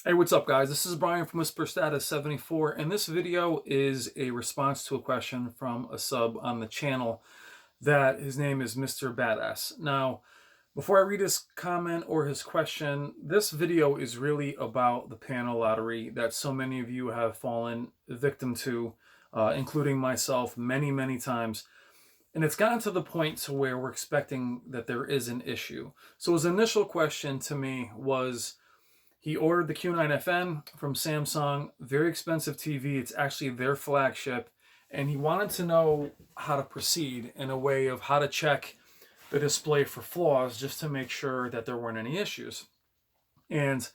Hey, what's up, guys? This is Brian from Whisper Status 74, and this video is a response to a question from a sub on the channel that his name is Mr. Badass. Now, before I read his comment or his question, this video is really about the panel lottery that so many of you have fallen victim to, including myself many, many times. And it's gotten to the point to where we're expecting that there is an issue. So his initial question to me was, he ordered the Q9FN from Samsung, very expensive TV. It's actually their flagship. And he wanted to know how to proceed in a way of how to check the display for flaws just to make sure that there weren't any issues. And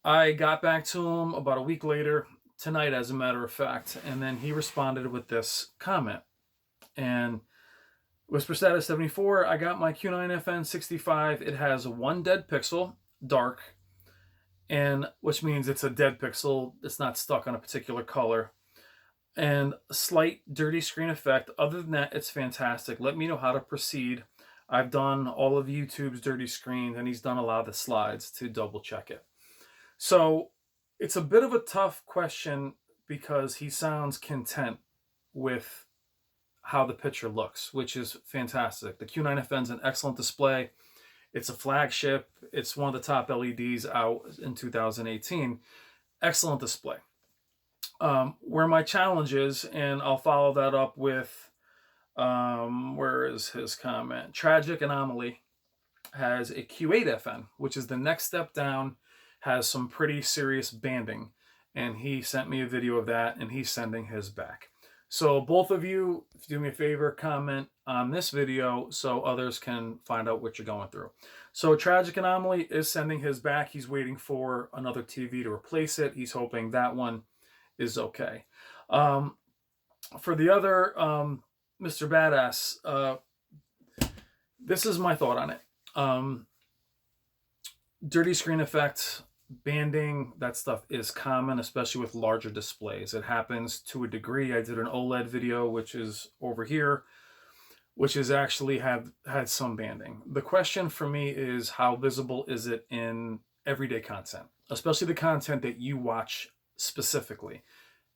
I got back to him about a week later, tonight as a matter of fact, and then he responded with this comment. And Whisper Status 74, I got my Q9FN 65. It has one dead pixel, dark, and which means it's a dead pixel. It's not stuck on a particular color. And a slight dirty screen effect. Other than that, it's fantastic. Let me know how to proceed. I've done all of YouTube's dirty screens, and he's done a lot of the slides to double check it. So it's a bit of a tough question because he sounds content with how the picture looks, which is fantastic. The Q9FN is an excellent display. It's a flagship. It's one of the top LEDs out in 2018. Excellent display. Where my challenge is, and I'll follow that up with, where is his comment? Tragic Anomaly has a Q8FN, which is the next step down, has some pretty serious banding. And he sent me a video of that, and he's sending his back. So both of you, if you do me a favor, comment on this video so others can find out what you're going through. So Tragic Anomaly is sending his back. He's waiting for another TV to replace it. He's hoping that one is okay. For the other Mr. Badass, this is my thought on it. Dirty screen effect, banding, that stuff is common, especially with larger displays. It happens to a degree. I did an OLED video, which is over here, which is actually had some banding. The question for me is, how visible is it in everyday content, especially the content that you watch specifically?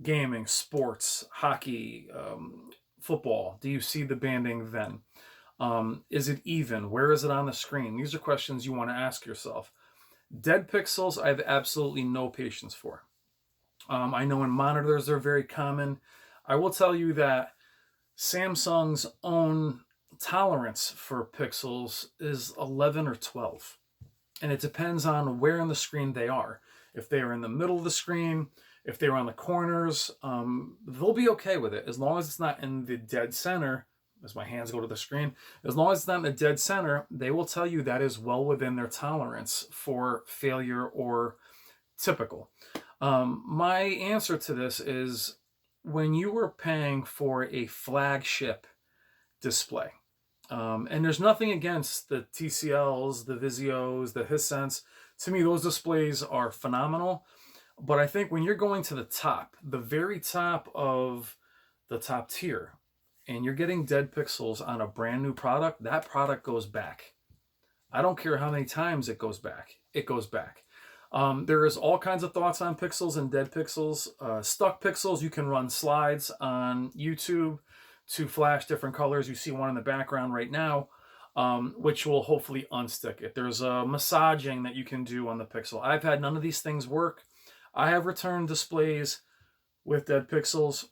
Gaming, sports, hockey, football. Do you see the banding then? Is it even? Where is it on the screen? These are questions you want to ask yourself. Dead pixels, I have absolutely no patience for. I know in monitors they're very common. I will tell you that Samsung's own tolerance for pixels is 11 or 12. And it depends on where on the screen they are. If they are in the middle of the screen, if they're on the corners, they'll be okay with it. As long as it's not in the dead center, as my hands go to the screen, as long as it's not in the dead center, they will tell you that is well within their tolerance for failure or typical. My answer to this is, when you were paying for a flagship display, and there's nothing against the TCLs, the Vizios, the Hisense. To me, those displays are phenomenal. But I think when you're going to the top, the very top of the top tier, and you're getting dead pixels on a brand new product, that product goes back. I don't care how many times it goes back. It goes back. There is all kinds of thoughts on pixels and dead pixels. Stuck pixels, you can run slides on YouTube to flash different colors. You see one in the background right now, which will hopefully unstick it. There's a massaging that you can do on the pixel. I've had none of these things work. I have returned displays with dead pixels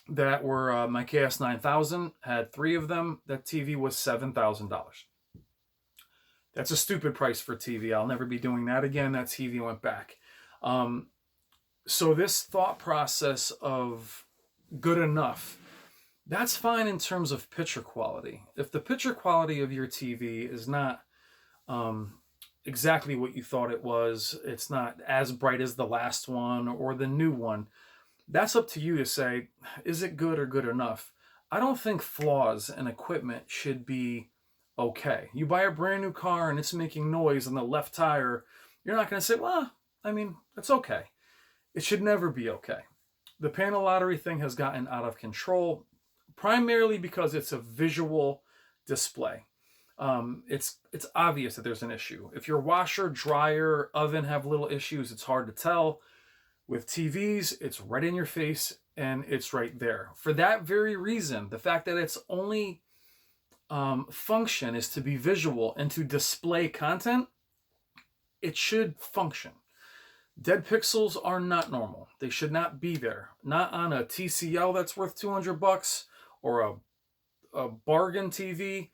that were, my KS9000 had 3 of them. That TV was $7,000. That's a stupid price for TV. I'll never be doing that again. That TV went back. So this thought process of good enough, that's fine in terms of picture quality. If the picture quality of your TV is not exactly what you thought it was, it's not as bright as the last one or the new one, that's up to you to say, is it good or good enough? I don't think flaws in equipment should be okay. You buy a brand new car and it's making noise on the left tire, you're not going to say, well, I mean, it's okay. It should never be okay. The panel lottery thing has gotten out of control, primarily because it's a visual display. It's obvious that there's an issue. If your washer, dryer, oven have little issues, it's hard to tell. With TVs, it's right in your face and it's right there. For that very reason, the fact that its only function is to be visual and to display content, it should function. Dead pixels are not normal. They should not be there. Not on a TCL that's worth $200 or a bargain TV.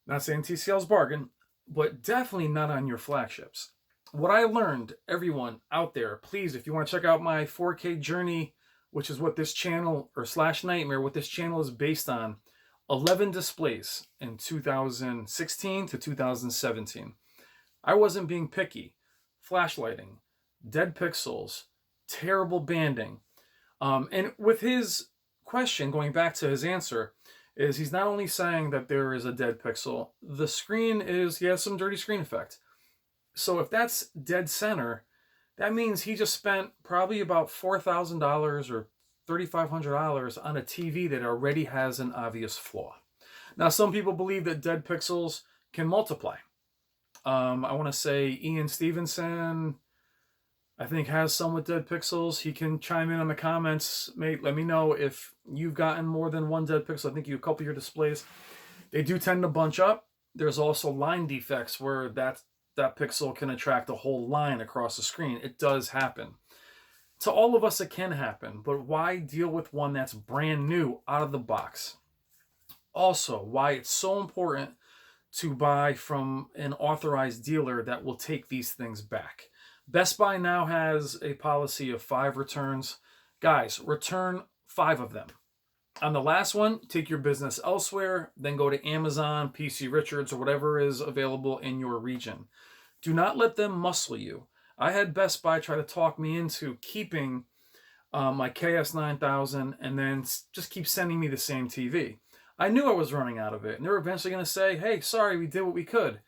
Not saying TCL's bargain, but definitely not on your flagships. What I learned, everyone out there, please, if you want to check out my 4K journey, which is what this channel, or slash nightmare, what this channel is based on, 11 displays in 2016 to 2017. I wasn't being picky. Flashlighting, dead pixels, terrible banding. And with his question, going back to his answer, is he's not only saying that there is a dead pixel, the screen he has some dirty screen effect. So if that's dead center, that means he just spent probably about $4,000 or $3,500 on a TV that already has an obvious flaw. Now, some people believe that dead pixels can multiply. I want to say Ian Stevenson, I think, has some with dead pixels. He can chime in on the comments. Mate, let me know if you've gotten more than one dead pixel. I think you have a couple of your displays. They do tend to bunch up. There's also line defects where that pixel can attract a whole line across the screen. It does happen. To all of us, it can happen, but why deal with one that's brand new out of the box? Also, why it's so important to buy from an authorized dealer that will take these things back. Best Buy now has a policy of 5 returns. Guys, return 5 of them. On the last one, take your business elsewhere, then go to Amazon, PC Richards, or whatever is available in your region. Do not let them muscle you. I had Best Buy try to talk me into keeping my KS9000 and then just keep sending me the same TV. I knew I was running out of it, and they were eventually going to say, hey, sorry, we did what we could,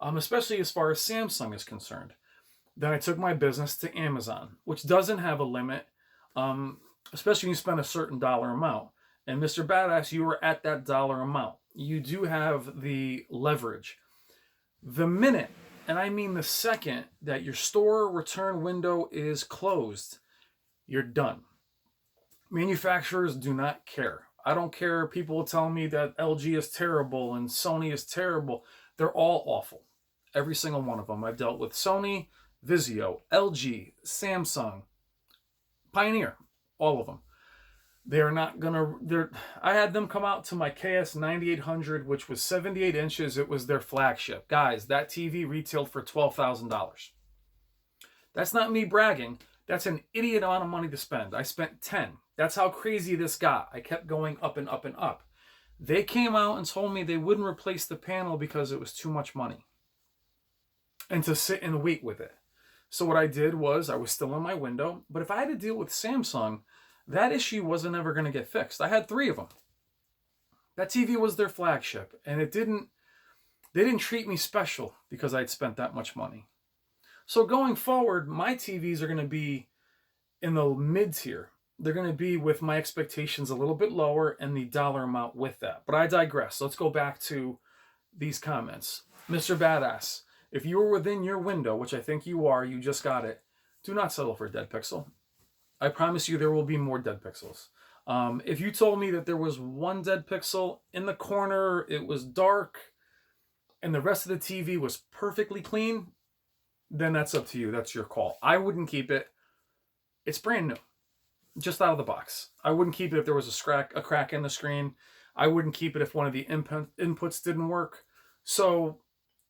especially as far as Samsung is concerned. Then I took my business to Amazon, which doesn't have a limit, especially when you spend a certain dollar amount. And Mr. Badass, you were at that dollar amount. You do have the leverage. The minute, and I mean the second, that your store return window is closed, you're done. Manufacturers do not care. I don't care. People will tell me that LG is terrible and Sony is terrible. They're all awful. Every single one of them. I've dealt with Sony, Vizio, LG, Samsung, Pioneer, all of them. They're not gonna. I had them come out to my KS9800, which was 78 inches. It was their flagship. Guys, that TV retailed for $12,000. That's not me bragging. That's an idiot amount of money to spend. I spent 10. That's how crazy this got. I kept going up and up and up. They came out and told me they wouldn't replace the panel because it was too much money and to sit and wait with it. So what I did was, I was still in my window, but if I had to deal with Samsung, that issue wasn't ever going to get fixed. I had 3 of them. That TV was their flagship, and they didn't treat me special because I'd spent that much money. So going forward, my TVs are going to be in the mid-tier. They're going to be with my expectations a little bit lower and the dollar amount with that. But I digress. Let's go back to these comments. Mr. Badass, if you were within your window, which I think you are, you just got it, do not settle for a dead pixel. I promise you there will be more dead pixels. If you told me that there was one dead pixel in the corner, it was dark, and the rest of the TV was perfectly clean, then that's up to you. That's your call. I wouldn't keep it. It's brand new, just out of the box. I wouldn't keep it if there was a crack in the screen. I wouldn't keep it if one of the inputs didn't work. So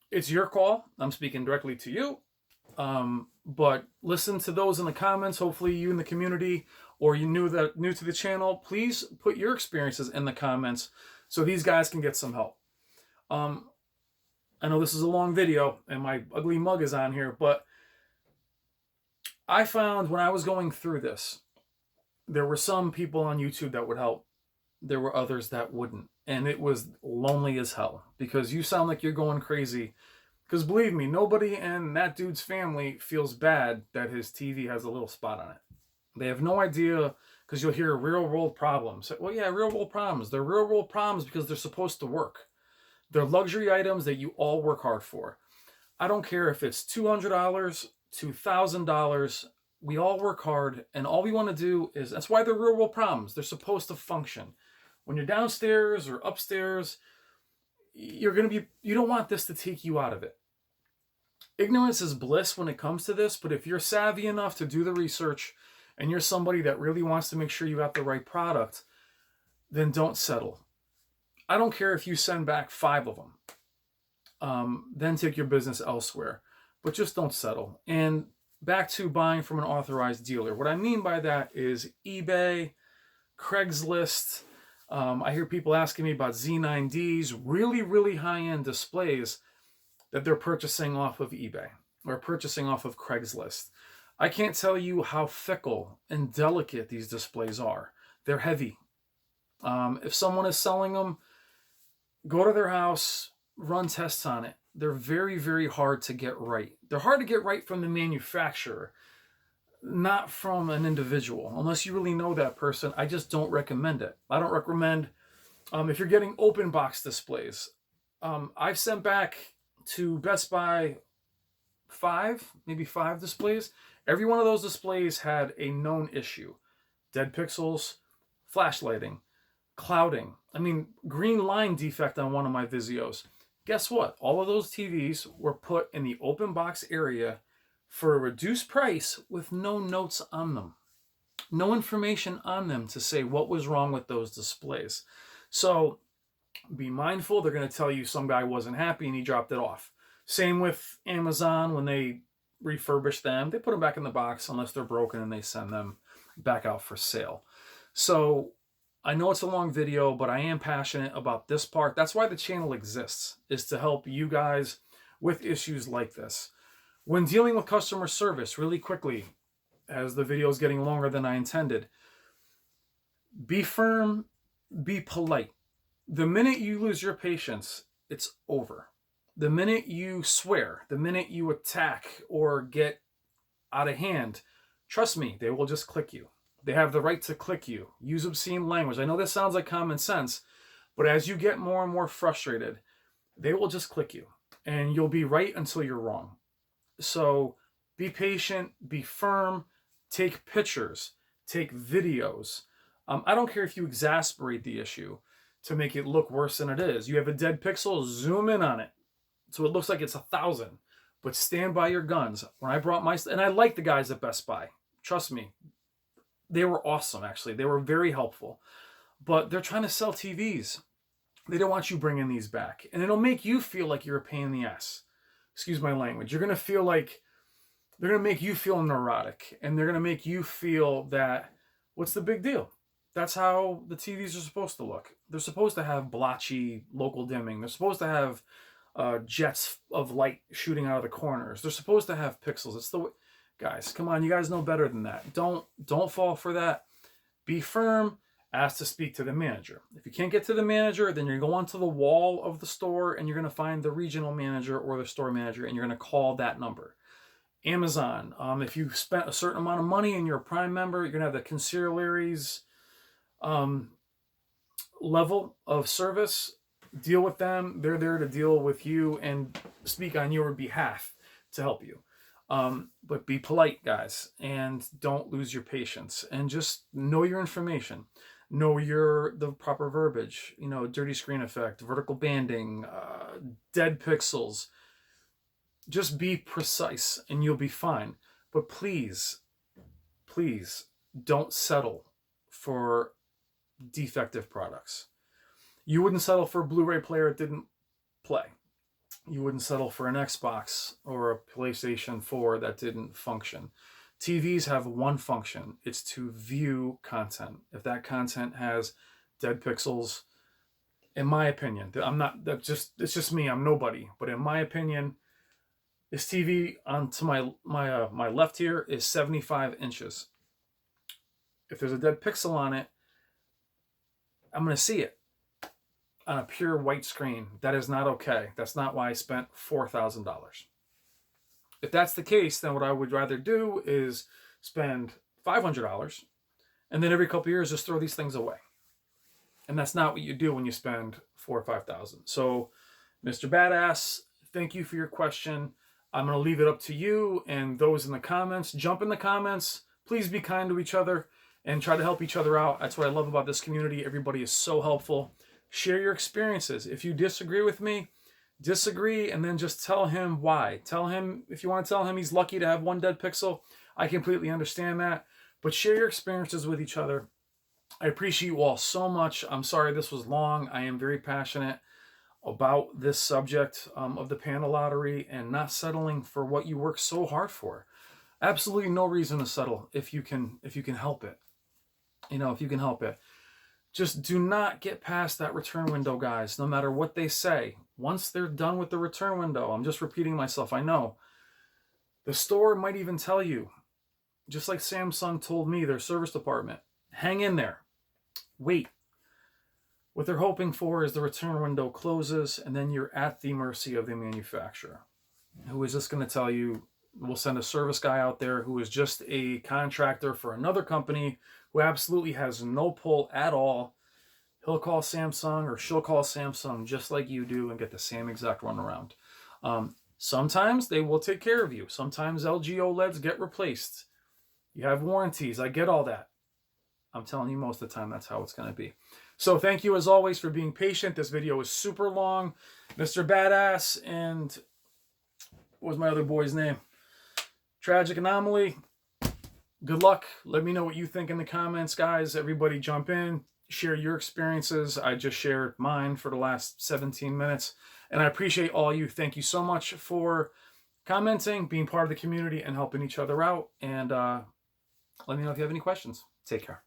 it's your call. I'm speaking directly to you. But listen to those in the comments. Hopefully you in the community, or you new to the channel, please put your experiences in the comments so these guys can get some help. I know this is a long video and my ugly mug is on here, but I found when I was going through this, there were some people on YouTube that would help. There were others that wouldn't. And it was lonely as hell because you sound like you're going crazy. Because believe me, nobody in that dude's family feels bad that his TV has a little spot on it. They have no idea, because you'll hear real world problems. Well, yeah, real world problems. They're real world problems because they're supposed to work. They're luxury items that you all work hard for. I don't care if it's $200, $2,000. We all work hard, and all we want to do is, that's why they're real world problems. They're supposed to function. When you're downstairs or upstairs, you don't want this to take you out of it. Ignorance is bliss when it comes to this, but if you're savvy enough to do the research and you're somebody that really wants to make sure you got the right product, then don't settle. I don't care if you send back 5 of them. Then take your business elsewhere, but just don't settle. And back to buying from an authorized dealer. What I mean by that is eBay, Craigslist. I hear people asking me about Z9Ds, really, really high-end displays that they're purchasing off of eBay or purchasing off of Craigslist. I can't tell you how fickle and delicate these displays are. They're heavy. If someone is selling them, go to their house, run tests on it. They're very, very hard to get right. They're hard to get right from the manufacturer, not from an individual. Unless you really know that person, I just don't recommend it. I don't recommend, if you're getting open box displays. I've sent back to Best Buy 5 displays. Every one of those displays had a known issue. Dead pixels, flashlighting, clouding. I mean, green line defect on one of my Vizios. Guess what? All of those TVs were put in the open box area for a reduced price with no notes on them. No information on them to say what was wrong with those displays. So be mindful. They're going to tell you some guy wasn't happy and he dropped it off. Same with Amazon. When they refurbish them, they put them back in the box unless they're broken, and they send them back out for sale. So I know it's a long video, but I am passionate about this part. That's why the channel exists, is to help you guys with issues like this. When dealing with customer service, really quickly, as the video is getting longer than I intended, be firm, be polite. The minute you lose your patience, it's over. The minute you swear, the minute you attack or get out of hand, trust me, they will just click you. They have the right to click you. Use obscene language. I know this sounds like common sense, but as you get more and more frustrated, they will just click you. And you'll be right until you're wrong. So be patient, be firm, take pictures, take videos. I don't care if you exasperate the issue to make it look worse than it is. You have a dead pixel, zoom in on it so it looks like it's 1,000. But stand by your guns. When I brought my... And I like the guys at Best Buy. Trust me. They were awesome, actually. They were very helpful. But they're trying to sell TVs. They don't want you bringing these back. And it'll make you feel like you're a pain in the ass. Excuse my language. You're going to feel like... They're going to make you feel neurotic. And they're going to make you feel that... What's the big deal? That's how the TVs are supposed to look. They're supposed to have blotchy local dimming. They're supposed to have jets of light shooting out of the corners. They're supposed to have pixels. It's the way... Guys, come on. You guys know better than that. Don't fall for that. Be firm. Ask to speak to the manager. If you can't get to the manager, then you're going to go onto the wall of the store and you're going to find the regional manager or the store manager, and you're going to call that number. Amazon. If you've spent a certain amount of money and you're a Prime member, you're going to have the concierge's level of service. Deal with them. They're there to deal with you and speak on your behalf to help you. But be polite, guys, and don't lose your patience, and just know your information. Know the proper verbiage, dirty screen effect, vertical banding, dead pixels. Just be precise and you'll be fine. But please, please don't settle for defective products. You wouldn't settle for a Blu-ray player that didn't play. You wouldn't settle for an Xbox or a PlayStation 4 that didn't function. TVs have one function. It's to view content. If that content has dead pixels, in my opinion, it's just me, I'm nobody, but in my opinion, this TV onto my left here is 75 inches. If there's a dead pixel on it, I'm going to see it on a pure white screen. That is not okay. That's not why I spent $4,000. If that's the case, then what I would rather do is spend $500 and then every couple of years just throw these things away. And that's not what you do when you spend $4,000 or $5,000. So Mr. Badass, thank you for your question. I'm going to leave it up to you and those in the comments. Jump in the comments. Please be kind to each other and try to help each other out. That's what I love about this community. Everybody is so helpful. Share your experiences. If you disagree with me, disagree, and then just tell him why. Tell him, if you want to tell him he's lucky to have one dead pixel, I completely understand that. But share your experiences with each other. I appreciate you all so much. I'm sorry this was long. I am very passionate about this subject of the panda lottery and not settling for what you work so hard for. Absolutely no reason to settle if you can help it. If you can help it. Just do not get past that return window, guys, no matter what they say. Once they're done with the return window, I'm just repeating myself, I know. The store might even tell you, just like Samsung told me, their service department, hang in there. Wait. What they're hoping for is the return window closes, and then you're at the mercy of the manufacturer, who is just going to tell you, we'll send a service guy out there who is just a contractor for another company who absolutely has no pull at all. He'll call Samsung or she'll call Samsung just like you do and get the same exact runaround. Sometimes they will take care of you. Sometimes LG OLEDs get replaced. You have warranties. I get all that. I'm telling you, most of the time, that's how it's going to be. So thank you, as always, for being patient. This video is super long. Mr. Badass and what was my other boy's name? Tragic Anomaly. Good luck. Let me know what you think in the comments, guys. Everybody jump in. Share your experiences. I just shared mine for the last 17 minutes. And I appreciate all you. Thank you so much for commenting, being part of the community, and helping each other out. And let me know if you have any questions. Take care.